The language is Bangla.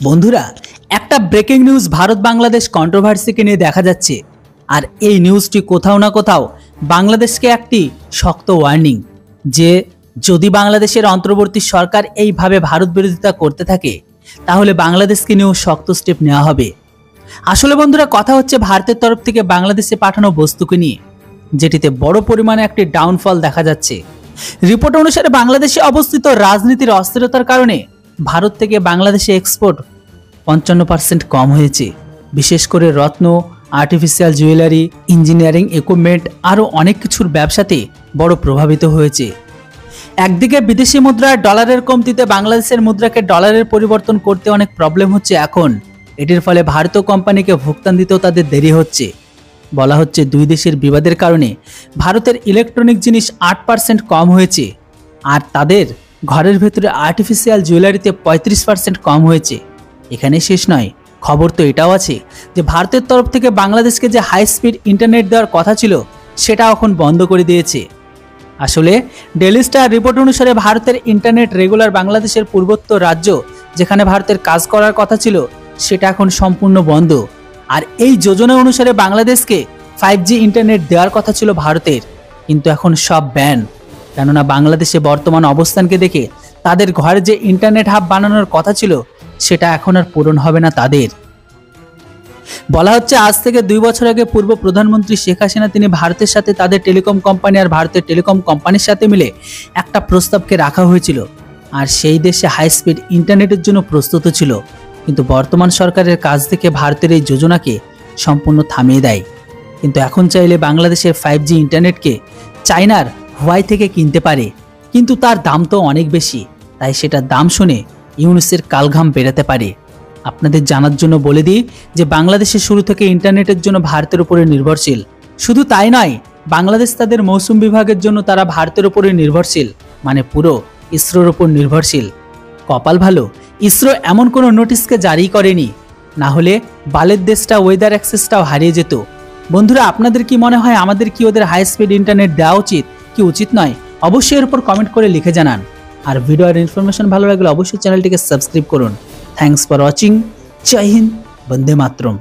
বন্ধুরা, একটা ব্রেকিং নিউজ ভারত বাংলাদেশ কন্ট্রোভার্সিকে নিয়ে দেখা যাচ্ছে। আর এই নিউজটি কোথাও না কোথাও বাংলাদেশকে একটি শক্ত ওয়ার্নিং যে যদি বাংলাদেশের অন্তর্বর্তী সরকার এইভাবে ভারত বিরোধিতা করতে থাকে তাহলে বাংলাদেশকে নিয়েও শক্ত স্টেপ নেওয়া হবে। আসলে বন্ধুরা, কথা হচ্ছে ভারতের তরফ থেকে বাংলাদেশে পাঠানো বস্তুকে নিয়ে, যেটিতে বড় পরিমাণে একটি ডাউনফল দেখা যাচ্ছে। রিপোর্ট অনুসারে বাংলাদেশে অবস্থিত রাজনীতির অস্থিরতার কারণে ভারত থেকে বাংলাদেশে এক্সপোর্ট 55% কম হয়েছে। বিশেষ করে রত্ন, আর্টিফিশিয়াল জুয়েলারি, ইঞ্জিনিয়ারিং ইকুইপমেন্ট আরও অনেক কিছুর ব্যবসাতে বড় প্রভাবিত হয়েছে। একদিকে বিদেশি মুদ্রার ডলারের কমতিতে বাংলাদেশের মুদ্রাকে ডলারের পরিবর্তন করতে অনেক প্রবলেম হচ্ছে এখন। এটির ফলে ভারতীয় কোম্পানিকে ভুগতান দিতেও তাদের দেরি হচ্ছে। বলা হচ্ছে দুই দেশের বিবাদের কারণে ভারতের ইলেকট্রনিক জিনিস 8% কম হয়েছে, আর তাদের ঘরের ভেতরে আর্টিফিশিয়াল জুয়েলারিতে 35% কম হয়েছে। এখানে শেষ নয়, খবর তো এটাও আছে যে ভারতের তরফ থেকে বাংলাদেশকে যে হাই স্পিড ইন্টারনেট দেওয়ার কথা ছিল সেটা এখন বন্ধ করে দিয়েছে। আসলে ডেইলি স্টার রিপোর্ট অনুসারে ভারতের ইন্টারনেট রেগুলার বাংলাদেশের পূর্বোত্ত রাজ্য যেখানে ভারতের কাজ করার কথা ছিল সেটা এখন সম্পূর্ণ বন্ধ। আর এই যোজনা অনুসারে বাংলাদেশকে 5G ইন্টারনেট দেওয়ার কথা ছিল ভারতের, কিন্তু এখন সব ব্যান। কেননা বাংলাদেশে বর্তমান অবস্থানকে দেখে তাদের ঘরে যে ইন্টারনেট হাব বানানোর কথা ছিল সেটা এখন আর পূরণ হবে না তাদের। বলা হচ্ছে আজ থেকে 2 বছর আগে পূর্ব প্রধানমন্ত্রী শেখ হাসিনা তিনি ভারতের সাথে তাদের টেলিকম কোম্পানি আর ভারতের টেলিকম কোম্পানির সাথে মিলে একটা প্রস্তাবকে রাখা হয়েছিল, আর সেই দেশে হাই স্পিড ইন্টারনেটের জন্য প্রস্তুত ছিল। কিন্তু বর্তমান সরকারের কাজ থেকে ভারতের এই যোজনাকে সম্পূর্ণ থামিয়ে দেয়। কিন্তু এখন চাইলে বাংলাদেশের 5G ইন্টারনেটকে চায়নার হুয়াই থেকে কিনতে পারে, কিন্তু তার দাম তো অনেক বেশি, তাই সেটার দাম শুনে ইউনুসের কালঘাম বেরাতে পারে। আপনাদের জানার জন্য বলে দিই যে বাংলাদেশে শুরু থেকে ইন্টারনেটের জন্য ভারতের উপরে নির্ভরশীল। শুধু তাই নয়, বাংলাদেশ তাদের মৌসুম বিভাগের জন্য তারা ভারতের উপরে নির্ভরশীল, মানে পুরো ইসরোর উপর নির্ভরশীল। কপাল ভালো, ইসরো এমন কোনো নোটিশকে জারি করেনি, না হলে বালের দেশটা ওয়েদার অ্যাক্সেসটাও হারিয়ে যেত। বন্ধুরা, আপনাদের কি মনে হয় আমাদের কি ওদের হাই স্পিড ইন্টারনেট দেওয়া উচিত কি উচিত নয়? অবশ্যই এর উপর কমেন্ট করে লিখে জানান। আর ভিডিও আর ইনফরমেশন ভালো লাগলে অবশ্যই চ্যানেলটিকে সাবস্ক্রাইব করুন। Thanks for watching. জয় হিন্দ, বন্দে মাতরম।